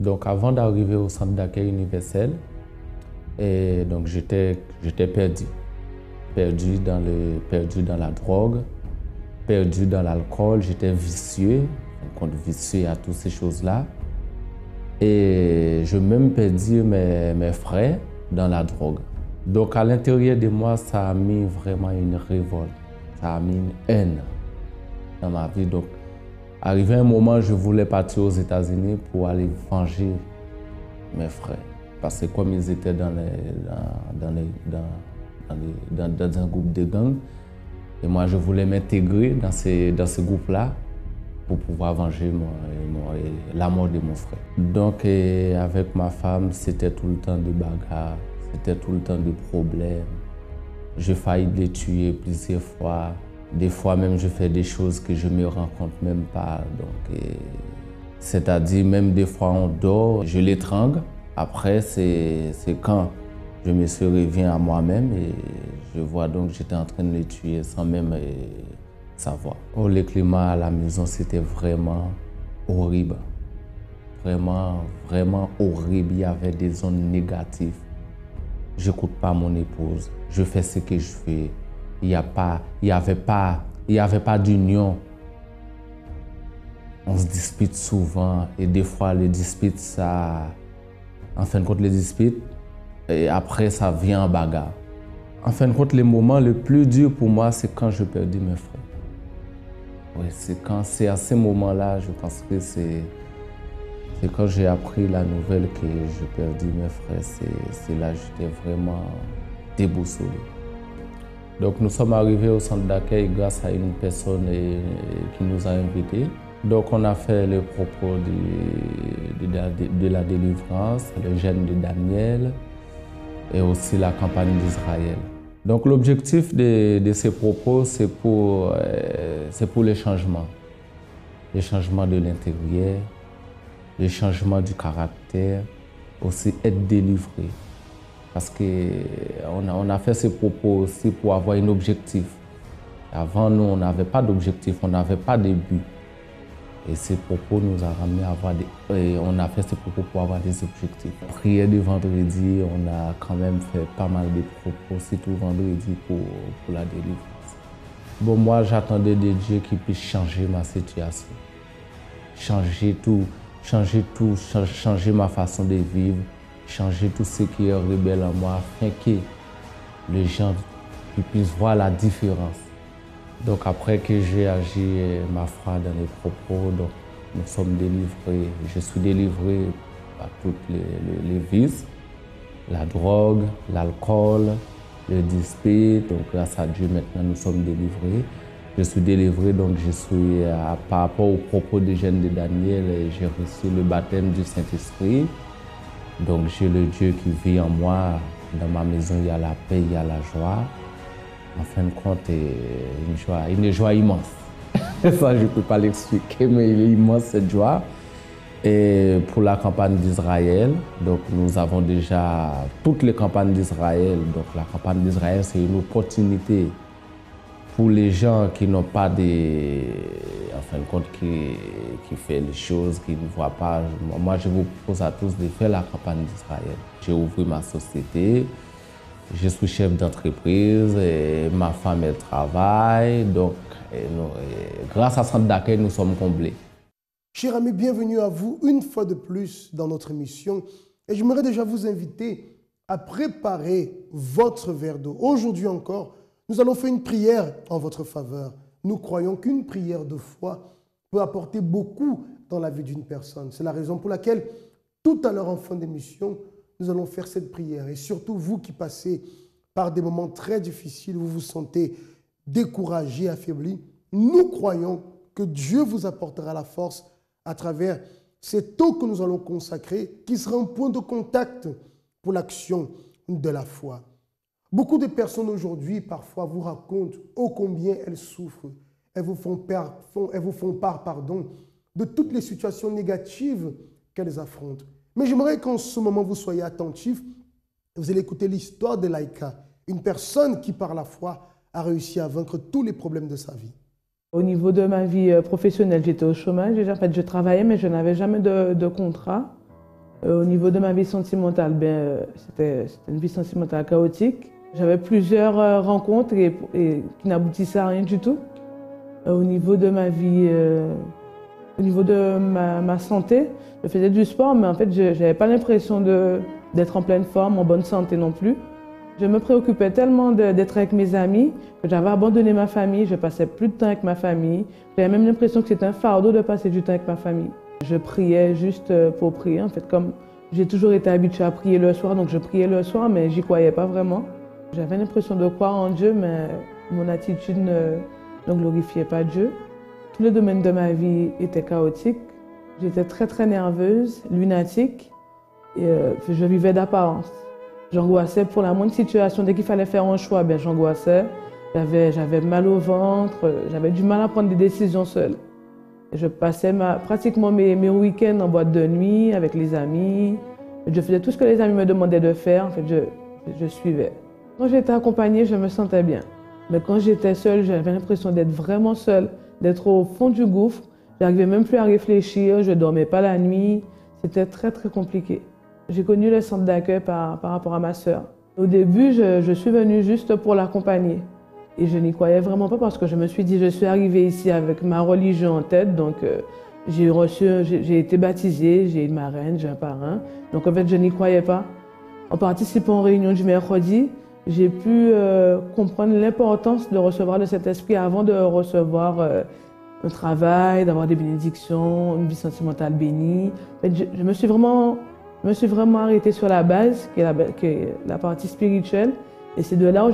Donc avant d'arriver au centre d'accueil universel, et donc j'étais perdu. Perdu dans la drogue, perdu dans l'alcool, j'étais vicieux, vicieux à toutes ces choses-là. Et je même perdu mes frères dans la drogue. Donc à l'intérieur de moi, ça a mis vraiment une révolte, ça a mis une haine dans ma vie. Donc arrivé un moment, je voulais partir aux États-Unis pour aller venger mes frères. Parce que comme ils étaient dans un groupe de gangs, et moi je voulais m'intégrer dans ce groupe-là pour pouvoir venger la mort de mon frère. Donc avec ma femme, c'était tout le temps des bagarres, c'était tout le temps des problèmes. J'ai failli les tuer plusieurs fois. Des fois même, je fais des choses que je ne me rends compte même pas. C'est-à-dire, même des fois, on dort, je l'étrangle. Après, c'est quand je me reviens à moi-même et je vois donc que j'étais en train de les tuer sans même savoir. Oh, le climat à la maison, c'était vraiment horrible. Vraiment, vraiment horrible. Il y avait des zones négatives. Je n'écoute pas mon épouse. Je fais ce que je fais. Il n'y avait pas d'union. On se dispute souvent et des fois les disputes, en fin de compte, les disputes, et après ça vient en bagarre. En fin de compte, le moment le plus dur pour moi, c'est quand je perdis mes frères. Oui, c'est à ce moment-là, je pense que c'est quand j'ai appris la nouvelle que je perdis mes frères, c'est là que j'étais vraiment déboussolé. Donc nous sommes arrivés au centre d'accueil grâce à une personne qui nous a invités. Donc on a fait le propos de la délivrance, le jeûne de Daniel et aussi la campagne d'Israël. Donc l'objectif de ces propos, c'est pour les changements. Les changements de l'intérieur, le changement du caractère, aussi être délivré. Parce qu'on a fait ces propos aussi pour avoir un objectif. Avant, nous, on n'avait pas d'objectif, on n'avait pas de but. Et ces propos nous ont ramené à avoir on a fait ces propos pour avoir des objectifs. Prière de vendredi, on a quand même fait pas mal de propos, surtout vendredi pour la délivrance. Bon, moi, j'attendais de Dieu qu'il puisse changer ma situation. Changer ma façon de vivre, changer tout ce qui est rebelle en moi, afin que les gens puissent voir la différence. Donc après que j'ai agi ma foi dans les propos, donc nous sommes délivrés, je suis délivré à toutes les vices, la drogue, l'alcool, le dispute. Donc grâce à Dieu maintenant nous sommes délivrés. Je suis délivré, donc je suis par rapport aux propos des jeunes de Daniel, j'ai reçu le baptême du Saint-Esprit. Donc j'ai le Dieu qui vit en moi. Dans ma maison, il y a la paix, il y a la joie. En fin de compte, une joie immense. Ça, je ne peux pas l'expliquer, mais il est immense cette joie. Et pour la campagne d'Israël, donc nous avons déjà toutes les campagnes d'Israël. Donc la campagne d'Israël, c'est une opportunité pour les gens qui n'ont pas en fin de compte, qui fait les choses, qui ne voient pas. Moi, je vous propose à tous de faire la campagne d'Israël. J'ai ouvert ma société. Je suis chef d'entreprise, ma femme elle travaille, donc grâce à Centre d'accueil, nous sommes comblés. Chers amis, bienvenue à vous une fois de plus dans notre émission. Et j'aimerais déjà vous inviter à préparer votre verre d'eau. Aujourd'hui encore, nous allons faire une prière en votre faveur. Nous croyons qu'une prière de foi peut apporter beaucoup dans la vie d'une personne. C'est la raison pour laquelle, tout à l'heure en fin d'émission, nous allons faire cette prière. Et surtout, vous qui passez par des moments très difficiles, vous vous sentez découragé, affaibli, nous croyons que Dieu vous apportera la force à travers cette eau que nous allons consacrer, qui sera un point de contact pour l'action de la foi. Beaucoup de personnes aujourd'hui, parfois, vous racontent ô combien elles souffrent. Elles vous font part de toutes les situations négatives qu'elles affrontent. Mais j'aimerais qu'en ce moment, vous soyez attentifs. Vous allez écouter l'histoire de Laïka, une personne qui, par la foi, a réussi à vaincre tous les problèmes de sa vie. Au niveau de ma vie professionnelle, j'étais au chômage. En fait, je travaillais, mais je n'avais jamais de contrat. Au niveau de ma vie sentimentale, c'était une vie sentimentale chaotique. J'avais plusieurs rencontres qui n'aboutissaient à rien du tout. Au niveau de ma vie, au niveau de ma santé, je faisais du sport, mais en fait, je n'avais pas l'impression d'être en pleine forme, en bonne santé non plus. Je me préoccupais tellement d'être avec mes amis que j'avais abandonné ma famille. Je passais plus de temps avec ma famille. J'avais même l'impression que c'était un fardeau de passer du temps avec ma famille. Je priais juste pour prier. En fait, comme j'ai toujours été habituée à prier le soir, donc je priais le soir, mais j'y croyais pas vraiment. J'avais l'impression de croire en Dieu, mais mon attitude ne glorifiait pas Dieu. Tous les domaines de ma vie étaient chaotiques. J'étais très très nerveuse, lunatique, et je vivais d'apparence. J'angoissais pour la moindre situation. Dès qu'il fallait faire un choix, j'angoissais. J'avais mal au ventre, j'avais du mal à prendre des décisions seule. Et je passais pratiquement mes week-ends en boîte de nuit avec les amis. Je faisais tout ce que les amis me demandaient de faire. En fait, je suivais. Quand j'étais accompagnée, je me sentais bien. Mais quand j'étais seule, j'avais l'impression d'être vraiment seule, d'être au fond du gouffre. Je n'arrivais même plus à réfléchir, je ne dormais pas la nuit. C'était très très compliqué. J'ai connu le centre d'accueil par rapport à ma sœur. Au début, je suis venue juste pour l'accompagner. Et je n'y croyais vraiment pas parce que je me suis dit, je suis arrivée ici avec ma religion en tête. Donc j'ai été baptisée, j'ai une marraine, j'ai un parrain. Donc en fait, je n'y croyais pas. En participant aux réunions du mercredi, j'ai pu comprendre l'importance de recevoir le Saint-Esprit avant de recevoir un travail, d'avoir des bénédictions, une vie sentimentale bénie. En fait, je me suis vraiment arrêtée sur la base, qui est la partie spirituelle. Et c'est de là où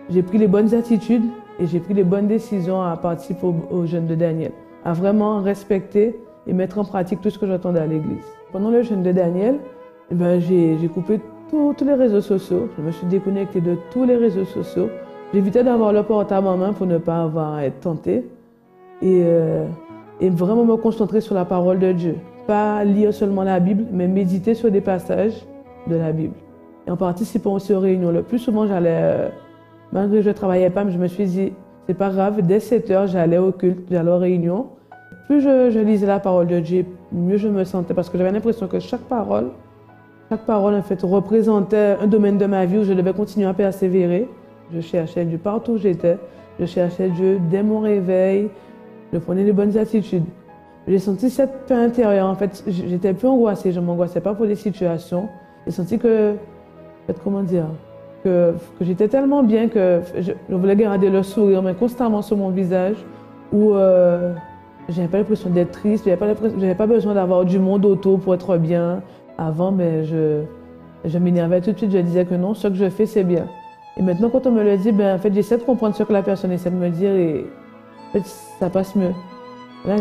j'ai pris les bonnes attitudes et j'ai pris les bonnes décisions à participer au jeûne de Daniel, à vraiment respecter et mettre en pratique tout ce que j'entendais à l'église. Pendant le jeûne de Daniel, j'ai coupé tous les réseaux sociaux. Je me suis déconnectée de tous les réseaux sociaux. J'évitais d'avoir le portable en main pour ne pas avoir à être tentée et vraiment me concentrer sur la parole de Dieu. Pas lire seulement la Bible, mais méditer sur des passages de la Bible. Et en participant aussi aux réunions, le plus souvent j'allais, malgré que je ne travaillais pas, mais je me suis dit, c'est pas grave, dès 7 heures, j'allais au culte, j'allais aux réunions. Plus je lisais la parole de Dieu, mieux je me sentais parce que j'avais l'impression que chaque parole en fait représentait un domaine de ma vie où je devais continuer à persévérer. Je cherchais Dieu partout où j'étais. Je cherchais Dieu dès mon réveil. Je prenais les bonnes attitudes. J'ai senti cette paix intérieure. En fait, j'étais plus angoissée. Je ne m'angoissais pas pour les situations. J'ai senti que, en fait, comment dire, que j'étais tellement bien que je voulais garder le sourire, mais constamment sur mon visage, où je n'avais pas l'impression d'être triste. Je n'avais pas besoin d'avoir du monde autour pour être bien. Avant, je m'énervais tout de suite. Je disais que non, ce que je fais, c'est bien. Et maintenant, quand on me le dit, en fait, j'essaie de comprendre ce que la personne essaie de me dire et en fait, ça passe mieux. Là,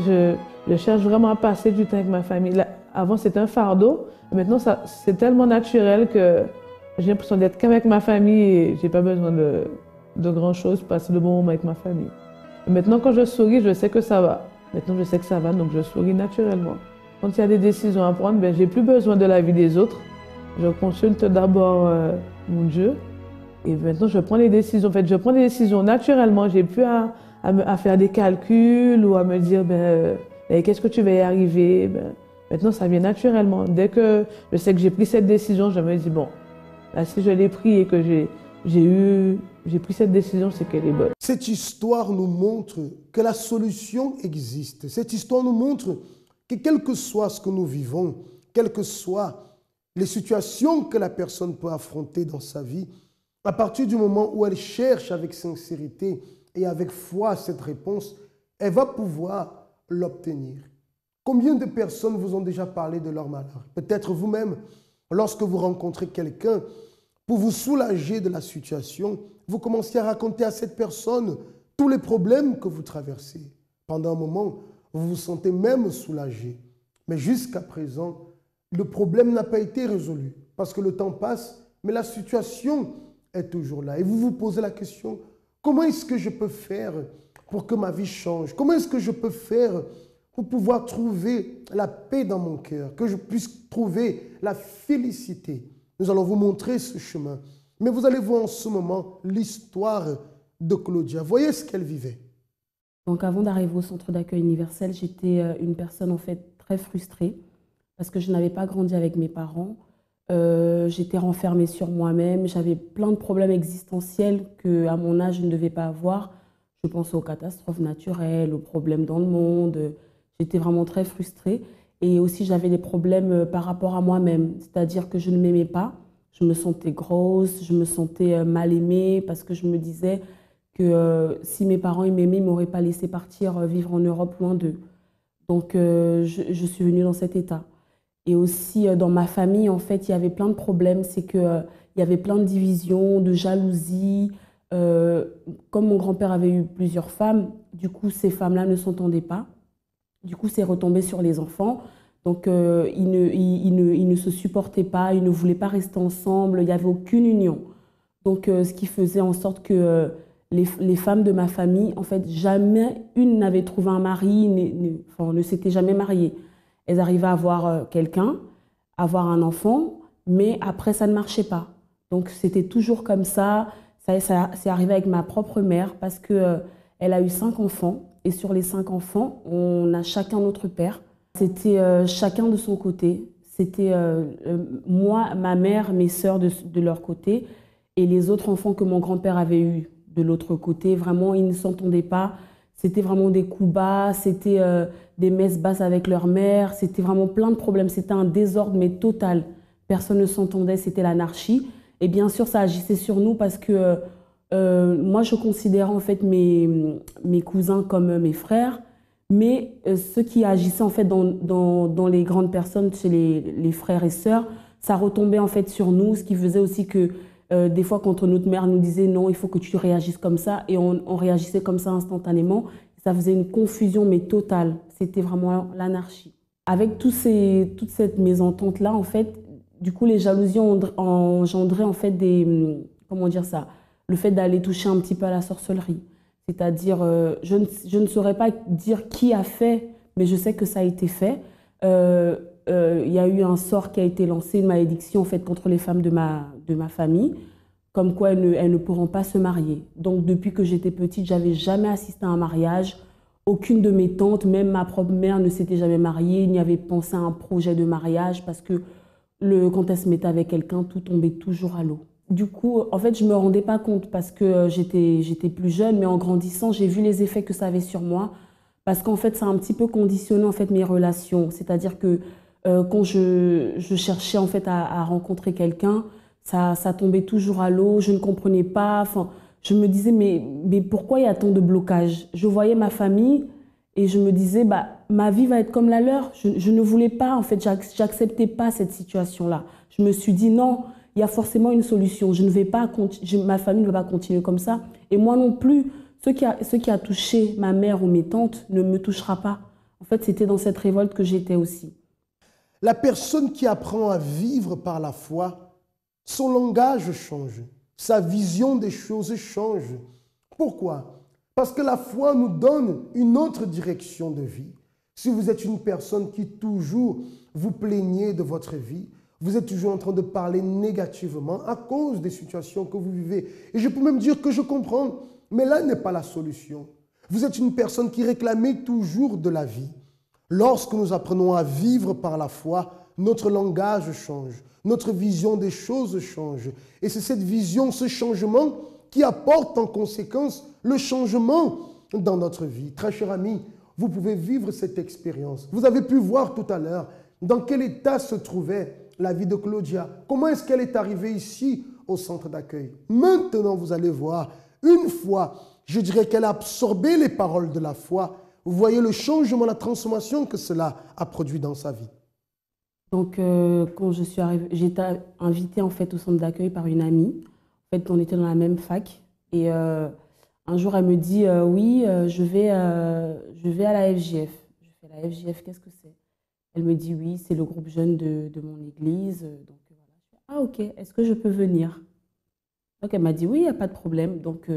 je cherche vraiment à passer du temps avec ma famille. Là, avant, c'était un fardeau. Maintenant, c'est tellement naturel que j'ai l'impression d'être qu'avec ma famille et je n'ai pas besoin de grand-chose, passer de bons moments avec ma famille. Et maintenant, quand je souris, je sais que ça va. Maintenant, je sais que ça va, donc je souris naturellement. Quand il y a des décisions à prendre, je n'ai plus besoin de l'avis des autres. Je consulte d'abord mon Dieu. Et maintenant, je prends les décisions. En fait, je prends des décisions naturellement. Je n'ai plus à faire des calculs ou à me dire qu'est-ce que tu vas y arriver. Maintenant, ça vient naturellement. Dès que je sais que j'ai pris cette décision, je me dis, bon, là, si je l'ai pris et que j'ai pris cette décision, c'est qu'elle est bonne. Cette histoire nous montre que la solution existe. Cette histoire nous montre que quel que soit ce que nous vivons, quelles que soient les situations que la personne peut affronter dans sa vie, à partir du moment où elle cherche avec sincérité et avec foi cette réponse, elle va pouvoir l'obtenir. Combien de personnes vous ont déjà parlé de leur malheur? Peut-être vous-même, lorsque vous rencontrez quelqu'un, pour vous soulager de la situation, vous commencez à raconter à cette personne tous les problèmes que vous traversez. Pendant un moment, vous vous sentez même soulagé. Mais jusqu'à présent, le problème n'a pas été résolu parce que le temps passe, mais la situation est toujours là. Et vous vous posez la question, comment est-ce que je peux faire pour que ma vie change? Comment est-ce que je peux faire pour pouvoir trouver la paix dans mon cœur, que je puisse trouver la félicité? Nous allons vous montrer ce chemin. Mais vous allez voir en ce moment l'histoire de Claudia. Voyez ce qu'elle vivait. Donc avant d'arriver au centre d'accueil universel, j'étais une personne en fait très frustrée parce que je n'avais pas grandi avec mes parents. J'étais renfermée sur moi-même, j'avais plein de problèmes existentiels qu'à mon âge, je ne devais pas avoir. Je pense aux catastrophes naturelles, aux problèmes dans le monde. J'étais vraiment très frustrée. Et aussi, j'avais des problèmes par rapport à moi-même, c'est-à-dire que je ne m'aimais pas. Je me sentais grosse, je me sentais mal aimée parce que je me disais que si mes parents m'aimaient, ils ne m'auraient pas laissé partir vivre en Europe loin d'eux. Donc, je suis venue dans cet état. Et aussi, dans ma famille, en fait, il y avait plein de problèmes. C'est qu'il y avait plein de divisions, de jalousie. Comme mon grand-père avait eu plusieurs femmes, du coup, ces femmes-là ne s'entendaient pas. Du coup, c'est retombé sur les enfants. Donc, ils ne se supportaient pas, ils ne voulaient pas rester ensemble, il n'y avait aucune union. Donc, ce qui faisait en sorte que les femmes de ma famille, en fait, jamais une n'avait trouvé un mari, ne s'était jamais mariée. Elles arrivaient à avoir quelqu'un, avoir un enfant, mais après, ça ne marchait pas. Donc, c'était toujours comme ça. Ça c'est arrivé avec ma propre mère parce qu'elle a eu 5 enfants. Et sur les 5 enfants, on a chacun notre père. C'était chacun de son côté. C'était moi, ma mère, mes sœurs de leur côté. Et les autres enfants que mon grand-père avait eus de l'autre côté, vraiment, ils ne s'entendaient pas. C'était vraiment des coups bas, c'était des messes basses avec leur mère. C'était vraiment plein de problèmes. C'était un désordre, mais total. Personne ne s'entendait, c'était l'anarchie. Et bien sûr, ça agissait sur nous parce que moi, je considérais en fait mes cousins comme mes frères, mais ceux qui agissaient en fait dans les grandes personnes, chez les frères et sœurs, ça retombait en fait sur nous, ce qui faisait aussi que des fois, quand notre mère nous disait non, il faut que tu réagisses comme ça, et on réagissait comme ça instantanément, ça faisait une confusion mais totale. C'était vraiment l'anarchie. Avec toute cette mésentente-là, en fait, du coup, les jalousies ont engendré en fait comment dire ça, le fait d'aller toucher un petit peu à la sorcellerie. C'est-à-dire, je ne saurais pas dire qui a fait, mais je sais que ça a été fait. Y a eu un sort qui a été lancé, une malédiction en fait, contre les femmes de ma famille, comme quoi elles ne pourront pas se marier. Donc, depuis que j'étais petite, j'avais jamais assisté à un mariage. Aucune de mes tantes, même ma propre mère, ne s'était jamais mariée, n'y avait pensé à un projet de mariage parce que quand elle se mettait avec quelqu'un, tout tombait toujours à l'eau. Du coup, en fait, je ne me rendais pas compte parce que j'étais plus jeune, mais en grandissant, j'ai vu les effets que ça avait sur moi parce qu'en fait, ça a un petit peu conditionné en fait, mes relations. C'est-à-dire que quand je cherchais en fait, à rencontrer quelqu'un, ça tombait toujours à l'eau, je ne comprenais pas. Enfin, je me disais, mais pourquoi il y a tant de blocages? Je voyais ma famille et je me disais, bah, ma vie va être comme la leur. Je ne voulais pas, en fait, j'acceptais pas cette situation-là. Je me suis dit, non, il y a forcément une solution. Je ne vais pas, ma famille ne va pas continuer comme ça. Et moi non plus, ce qui a touché ma mère ou mes tantes ne me touchera pas. En fait, c'était dans cette révolte que j'étais aussi. La personne qui apprend à vivre par la foi, son langage change, sa vision des choses change. Pourquoi? Parce que la foi nous donne une autre direction de vie. Si vous êtes une personne qui toujours vous plaignez de votre vie, vous êtes toujours en train de parler négativement à cause des situations que vous vivez. Et je peux même dire que je comprends, mais là n'est pas la solution. Vous êtes une personne qui réclamait toujours de la vie. Lorsque nous apprenons à vivre par la foi, notre langage change, notre vision des choses change. Et c'est cette vision, ce changement qui apporte en conséquence le changement dans notre vie. Très cher ami, vous pouvez vivre cette expérience. Vous avez pu voir tout à l'heure dans quel état se trouvait la vie de Claudia. Comment est-ce qu'elle est arrivée ici au centre d'accueil? Maintenant, vous allez voir, une fois, je dirais qu'elle a absorbé les paroles de la foi, vous voyez le changement, la transformation que cela a produit dans sa vie. Donc, quand je suis arrivée, j'ai été invitée en fait, au centre d'accueil par une amie. En fait, on était dans la même fac. Et un jour, elle me dit oui, je vais à la FJF. Je fais la FJF, qu'est-ce que c'est? Elle me dit oui, c'est le groupe jeune de mon église. Donc, voilà. Je fais, ah, ok, est-ce que je peux venir? Donc, elle m'a dit oui, il n'y a pas de problème. Donc,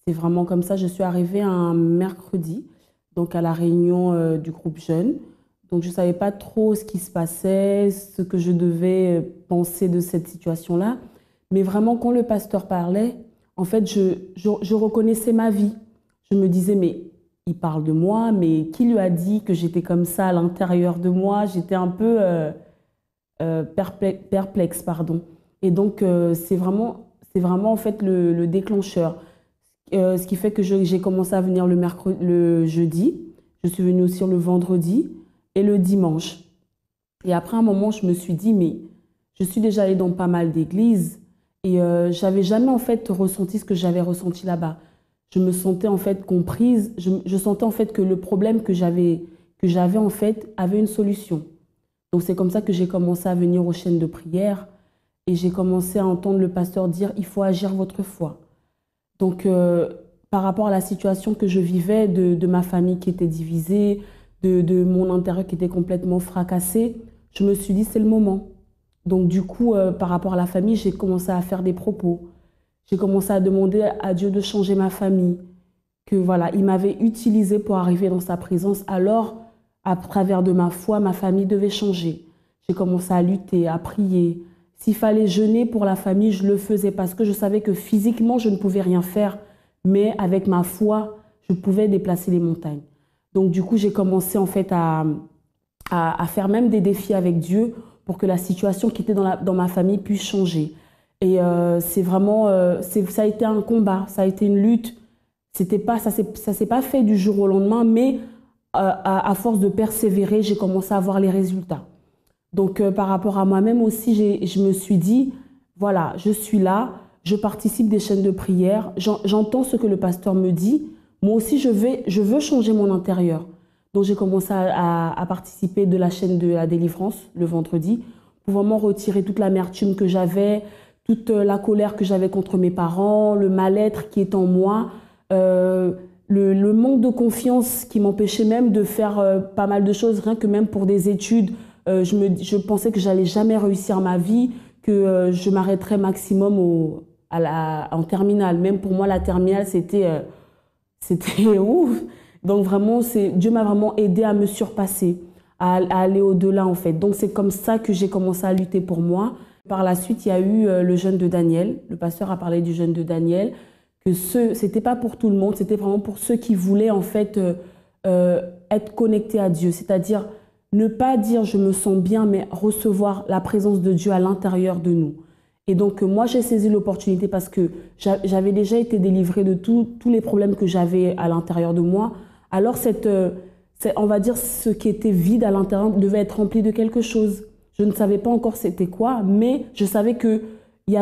c'est vraiment comme ça. Je suis arrivée un mercredi, donc à la réunion du groupe jeune. Donc, je ne savais pas trop ce qui se passait, ce que je devais penser de cette situation-là. Mais vraiment, quand le pasteur parlait, en fait, je reconnaissais ma vie. Je me disais, mais il parle de moi, mais qui lui a dit que j'étais comme ça à l'intérieur de moi? J'étais un peu perplexe, pardon. Et donc, c'est vraiment en fait le déclencheur. Ce qui fait que j'ai commencé à venir le jeudi. Je suis venue aussi le vendredi et le dimanche. Et après un moment, je me suis dit, mais je suis déjà allée dans pas mal d'églises et j'avais jamais en fait ressenti ce que j'avais ressenti là-bas. Je me sentais en fait comprise. Je sentais en fait que le problème que j'avais en fait avait une solution. Donc c'est comme ça que j'ai commencé à venir aux chaînes de prière et j'ai commencé à entendre le pasteur dire, il faut agir votre foi. Donc, par rapport à la situation que je vivais, de ma famille qui était divisée, de mon intérieur qui était complètement fracassé, je me suis dit, c'est le moment. Donc, du coup, par rapport à la famille, j'ai commencé à faire des propos. J'ai commencé à demander à Dieu de changer ma famille. Que voilà, il m'avait utilisé pour arriver dans sa présence. Alors, à travers de ma foi, ma famille devait changer. J'ai commencé à lutter, à prier. S'il fallait jeûner pour la famille, je le faisais parce que je savais que physiquement, je ne pouvais rien faire. Mais avec ma foi, je pouvais déplacer les montagnes. Donc du coup, j'ai commencé en fait à faire même des défis avec Dieu pour que la situation qui était dans ma famille puisse changer. Et c'est vraiment, ça a été un combat, ça a été une lutte. Ça s'est pas fait du jour au lendemain, mais à force de persévérer, j'ai commencé à voir les résultats. Donc, par rapport à moi-même aussi, je me suis dit, voilà, je suis là, je participe des chaînes de prière, j'entends ce que le pasteur me dit, moi aussi je veux changer mon intérieur. Donc, j'ai commencé à participer de la chaîne de la délivrance le vendredi pour vraiment retirer toute l'amertume que j'avais, toute la colère que j'avais contre mes parents, le mal-être qui est en moi, le manque de confiance qui m'empêchait même de faire pas mal de choses, rien que même pour des études. Je pensais que j'allais jamais réussir ma vie, que je m'arrêterais maximum en terminale. Même pour moi, la terminale, c'était ouf. Donc vraiment, Dieu m'a vraiment aidé à me surpasser, à aller au-delà en fait. Donc c'est comme ça que j'ai commencé à lutter pour moi. Par la suite, il y a eu le jeûne de Daniel. Le pasteur a parlé du jeûne de Daniel, que c'était pas pour tout le monde, c'était vraiment pour ceux qui voulaient en fait être connectés à Dieu, c'est-à-dire ne pas dire je me sens bien, mais recevoir la présence de Dieu à l'intérieur de nous. Et donc moi j'ai saisi l'opportunité parce que j'avais déjà été délivrée de tous les problèmes que j'avais à l'intérieur de moi. Alors on va dire ce qui était vide à l'intérieur devait être rempli de quelque chose. Je ne savais pas encore c'était quoi, mais je savais que il y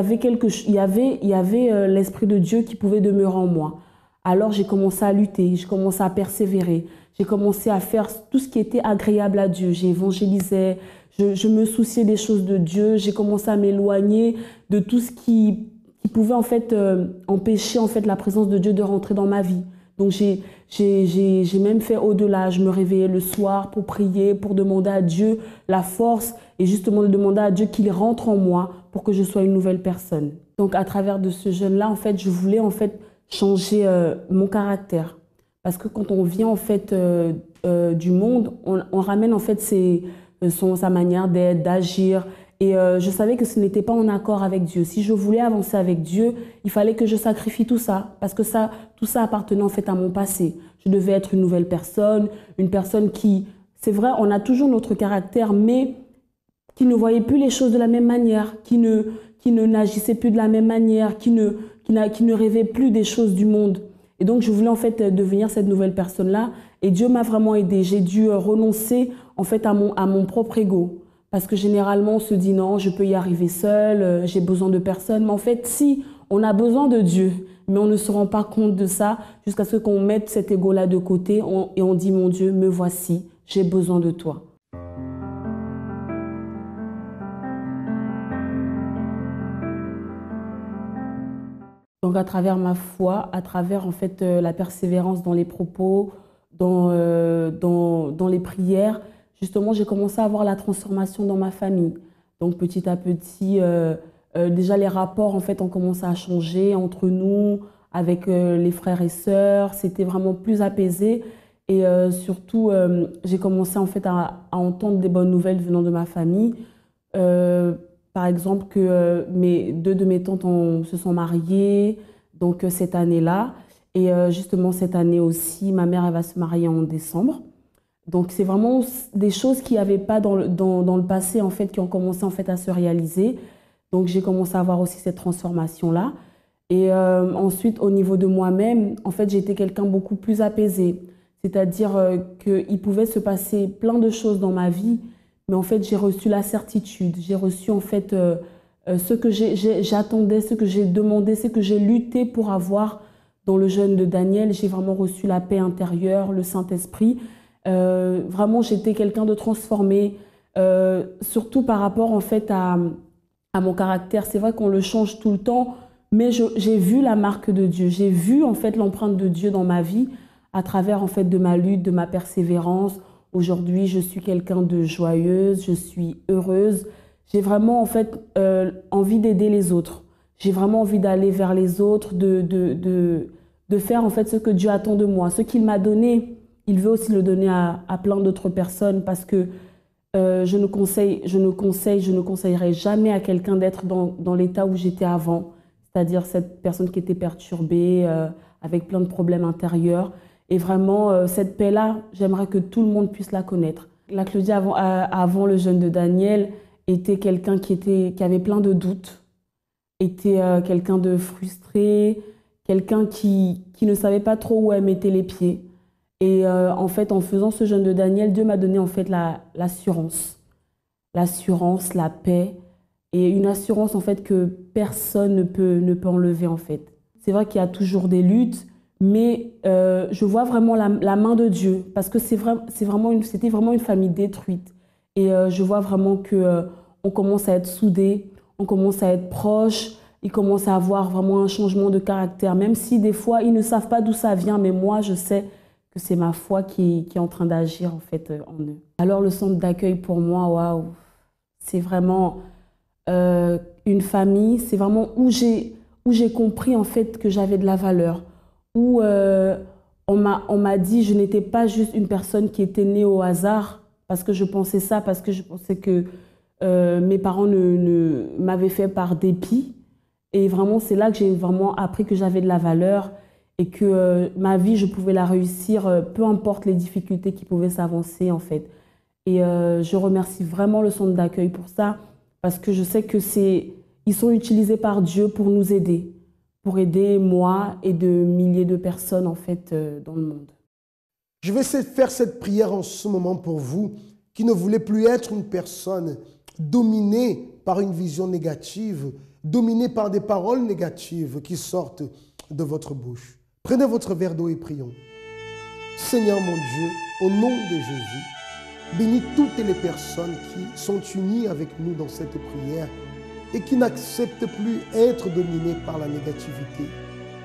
avait l'Esprit de Dieu qui pouvait demeurer en moi. Alors j'ai commencé à lutter, j'ai commencé à persévérer, j'ai commencé à faire tout ce qui était agréable à Dieu. J'ai évangélisé, je me souciais des choses de Dieu, j'ai commencé à m'éloigner de tout ce qui pouvait en fait empêcher en fait la présence de Dieu de rentrer dans ma vie. Donc j'ai même fait au-delà, je me réveillais le soir pour prier, pour demander à Dieu la force et justement de demander à Dieu qu'il rentre en moi pour que je sois une nouvelle personne. Donc à travers de ce jeûne-là, en fait, je voulais en fait changer mon caractère. Parce que quand on vient en fait du monde, on ramène en fait sa manière d'être, d'agir. Et je savais que ce n'était pas en accord avec Dieu. Si je voulais avancer avec Dieu, il fallait que je sacrifie tout ça. Parce que tout ça appartenait en fait à mon passé. Je devais être une nouvelle personne, une personne qui... C'est vrai, on a toujours notre caractère, mais qui ne voyait plus les choses de la même manière, qui ne n'agissait plus de la même manière, qui ne rêvait plus des choses du monde. Et donc, je voulais en fait devenir cette nouvelle personne-là. Et Dieu m'a vraiment aidée. J'ai dû renoncer en fait à mon propre ego. Parce que généralement, on se dit non, je peux y arriver seule, j'ai besoin de personne. Mais en fait, si, on a besoin de Dieu. Mais on ne se rend pas compte de ça jusqu'à ce qu'on mette cet ego-là de côté et on dit, mon Dieu, me voici, j'ai besoin de toi. Donc à travers ma foi, à travers en fait la persévérance dans les propos, dans les prières, justement j'ai commencé à voir la transformation dans ma famille. Donc petit à petit, déjà les rapports en fait ont commencé à changer entre nous, avec les frères et sœurs. C'était vraiment plus apaisé et surtout j'ai commencé en fait à entendre des bonnes nouvelles venant de ma famille. Par exemple que deux de mes tantes se sont mariées donc cette année-là Et justement, cette année aussi, ma mère elle va se marier en décembre. Donc, c'est vraiment des choses qu'il n'y avait pas dans le passé, en fait, qui ont commencé en fait, à se réaliser. Donc, j'ai commencé à avoir aussi cette transformation-là. Et ensuite, au niveau de moi-même, en fait, j'étais quelqu'un beaucoup plus apaisé. C'est-à-dire qu'il pouvait se passer plein de choses dans ma vie, mais en fait, j'ai reçu la certitude. J'ai reçu, en fait, ce que j'attendais, ce que j'ai demandé, ce que j'ai lutté pour avoir dans le jeûne de Daniel. J'ai vraiment reçu la paix intérieure, le Saint-Esprit. Vraiment, j'étais quelqu'un de transformé, surtout par rapport, en fait, à mon caractère. C'est vrai qu'on le change tout le temps, mais j'ai vu la marque de Dieu. J'ai vu, en fait, l'empreinte de Dieu dans ma vie à travers, en fait, de ma lutte, de ma persévérance. Aujourd'hui, je suis quelqu'un de joyeuse, je suis heureuse. J'ai vraiment, en fait, envie d'aider les autres. J'ai vraiment envie d'aller vers les autres, de faire, en fait, ce que Dieu attend de moi. Ce qu'il m'a donné, il veut aussi le donner à plein d'autres personnes parce que je ne conseillerais jamais à quelqu'un d'être dans l'état où j'étais avant. C'est-à-dire cette personne qui était perturbée, avec plein de problèmes intérieurs. Et vraiment, cette paix-là, j'aimerais que tout le monde puisse la connaître. La Claudia, avant le jeûne de Daniel, était quelqu'un qui avait plein de doutes, était quelqu'un de frustré, quelqu'un qui ne savait pas trop où elle mettait les pieds. Et en fait, en faisant ce jeûne de Daniel, Dieu m'a donné en fait l'assurance, la paix, et une assurance en fait que personne ne peut enlever en fait. C'est vrai qu'il y a toujours des luttes, mais je vois vraiment la main de Dieu parce que c'était vraiment une famille détruite. Et je vois vraiment qu'on commence à être soudés, on commence à être proches, ils commencent à avoir vraiment un changement de caractère, même si des fois ils ne savent pas d'où ça vient, mais moi je sais que c'est ma foi qui est en train d'agir en fait en eux. Alors le centre d'accueil pour moi, waouh, c'est vraiment une famille, c'est vraiment où j'ai compris en fait que j'avais de la valeur, où on m'a dit je n'étais pas juste une personne qui était née au hasard parce que je pensais ça, parce que je pensais que mes parents ne m'avaient fait par dépit. Et vraiment, c'est là que j'ai vraiment appris que j'avais de la valeur et que ma vie, je pouvais la réussir, peu importe les difficultés qui pouvaient s'avancer en fait. Et je remercie vraiment le centre d'accueil pour ça, parce que je sais qu'ils sont utilisés par Dieu pour nous aider, pour aider moi et de milliers de personnes en fait dans le monde. Je vais faire cette prière en ce moment pour vous qui ne voulez plus être une personne dominée par une vision négative, dominée par des paroles négatives qui sortent de votre bouche. Prenez votre verre d'eau et prions. Seigneur mon Dieu, au nom de Jésus, bénis toutes les personnes qui sont unies avec nous dans cette prière et qui n'acceptent plus être dominées par la négativité.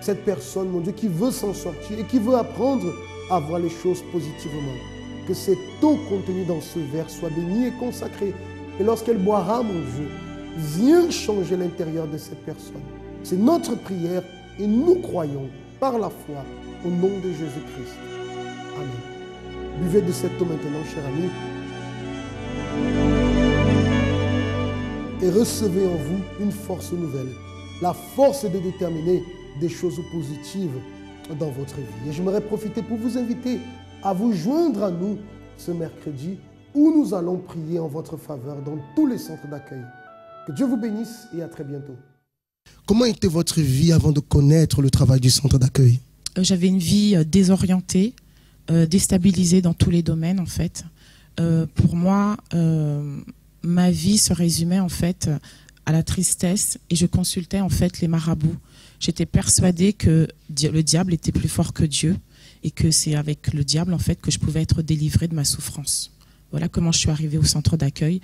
Cette personne, mon Dieu, qui veut s'en sortir et qui veut apprendre à voir les choses positivement. Que cette eau contenue dans ce verre soit bénie et consacrée. Et lorsqu'elle boira, mon Dieu, viens changer l'intérieur de cette personne. C'est notre prière et nous croyons par la foi au nom de Jésus-Christ. Amen. Buvez de cette eau maintenant, cher ami. Et recevez en vous une force nouvelle. La force de déterminer des choses positives dans votre vie. Et j'aimerais profiter pour vous inviter à vous joindre à nous ce mercredi où nous allons prier en votre faveur dans tous les centres d'accueil. Que Dieu vous bénisse et à très bientôt. Comment était votre vie avant de connaître le travail du centre d'accueil? J'avais une vie désorientée, déstabilisée dans tous les domaines en fait. Pour moi, ma vie se résumait en fait à la tristesse et je consultais en fait les marabouts. J'étais persuadée que le diable était plus fort que Dieu et que c'est avec le diable en fait que je pouvais être délivrée de ma souffrance. Voilà comment je suis arrivée au centre d'accueil.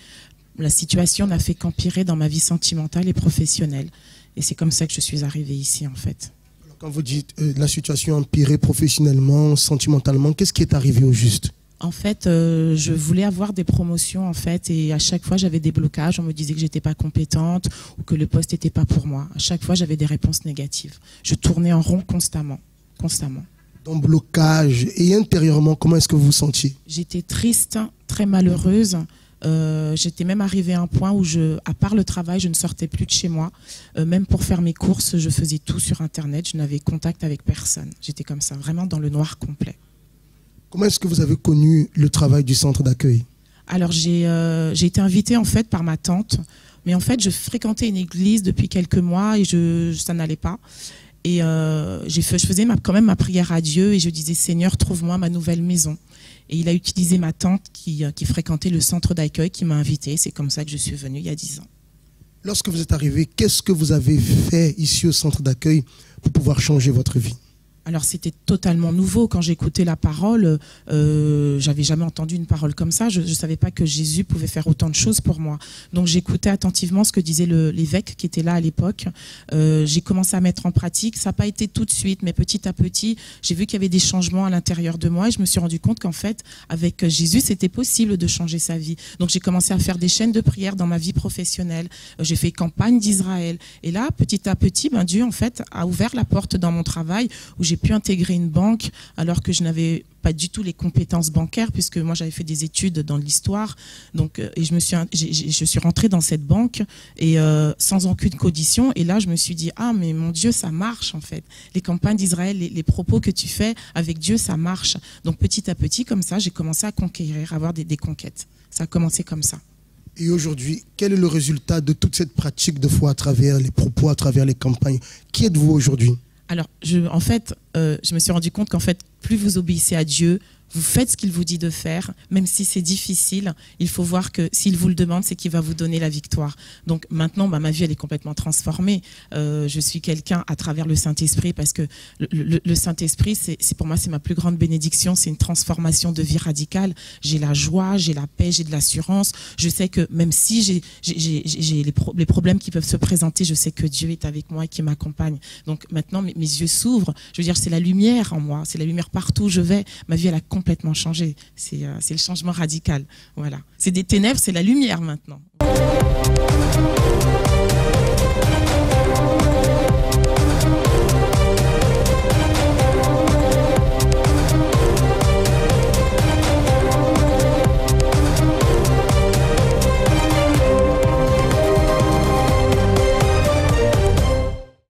La situation n'a fait qu'empirer dans ma vie sentimentale et professionnelle. Et c'est comme ça que je suis arrivée ici en fait. Alors, quand vous dites la situation a empiré professionnellement, sentimentalement, qu'est-ce qui est arrivé au juste? En fait, je voulais avoir des promotions en fait et à chaque fois j'avais des blocages. On me disait que j'étais pas compétente ou que le poste n'était pas pour moi. À chaque fois j'avais des réponses négatives. Je tournais en rond constamment. Dans blocage et intérieurement, comment est-ce que vous vous sentiez? J'étais triste, très malheureuse. J'étais même arrivée à un point où, à part le travail, je ne sortais plus de chez moi. Même pour faire mes courses, je faisais tout sur Internet. Je n'avais contact avec personne. J'étais comme ça, vraiment dans le noir complet. Comment est-ce que vous avez connu le travail du centre d'accueil? Alors, j'ai été invitée en fait par ma tante. Mais en fait, je fréquentais une église depuis quelques mois et ça n'allait pas. Et je faisais quand même ma prière à Dieu et je disais, Seigneur, trouve-moi ma nouvelle maison. Et il a utilisé ma tante qui fréquentait le centre d'accueil qui m'a invitée. C'est comme ça que je suis venue il y a 10 ans. Lorsque vous êtes arrivé, qu'est-ce que vous avez fait ici au centre d'accueil pour pouvoir changer votre vie? Alors c'était totalement nouveau. Quand j'écoutais la parole, j'avais jamais entendu une parole comme ça. Je ne savais pas que Jésus pouvait faire autant de choses pour moi. Donc j'écoutais attentivement ce que disait l'évêque qui était là à l'époque. J'ai commencé à mettre en pratique. Ça n'a pas été tout de suite, mais petit à petit, j'ai vu qu'il y avait des changements à l'intérieur de moi et je me suis rendu compte qu'en fait, avec Jésus, c'était possible de changer sa vie. Donc j'ai commencé à faire des chaînes de prière dans ma vie professionnelle. J'ai fait campagne d'Israël. Et là, petit à petit, Dieu en fait a ouvert la porte dans mon travail où j'ai pu intégrer une banque alors que je n'avais pas du tout les compétences bancaires puisque moi j'avais fait des études dans l'histoire. Donc et je suis rentrée dans cette banque et sans aucune condition et là je me suis dit ah mais mon Dieu ça marche en fait. Les campagnes d'Israël, les propos que tu fais avec Dieu ça marche. Donc petit à petit comme ça j'ai commencé à conquérir, à avoir des conquêtes. Ça a commencé comme ça. Et aujourd'hui, quel est le résultat de toute cette pratique de foi à travers les propos, à travers les campagnes? Qui êtes-vous aujourd'hui? Alors, en fait, je me suis rendu compte qu'en fait, plus vous obéissez à Dieu, vous faites ce qu'il vous dit de faire, même si c'est difficile, il faut voir que s'il vous le demande, c'est qu'il va vous donner la victoire. Donc maintenant, ma vie, elle est complètement transformée. Je suis quelqu'un à travers le Saint-Esprit, parce que le Saint-Esprit, pour moi, c'est ma plus grande bénédiction, c'est une transformation de vie radicale. J'ai la joie, j'ai la paix, j'ai de l'assurance. Je sais que même si j'ai les problèmes qui peuvent se présenter, je sais que Dieu est avec moi et qui m'accompagne. Donc maintenant, mes yeux s'ouvrent. Je veux dire, c'est la lumière en moi, c'est la lumière partout où je vais. Ma vie, elle a complètement changé. C'est le changement radical. Voilà. C'est des ténèbres, c'est la lumière maintenant.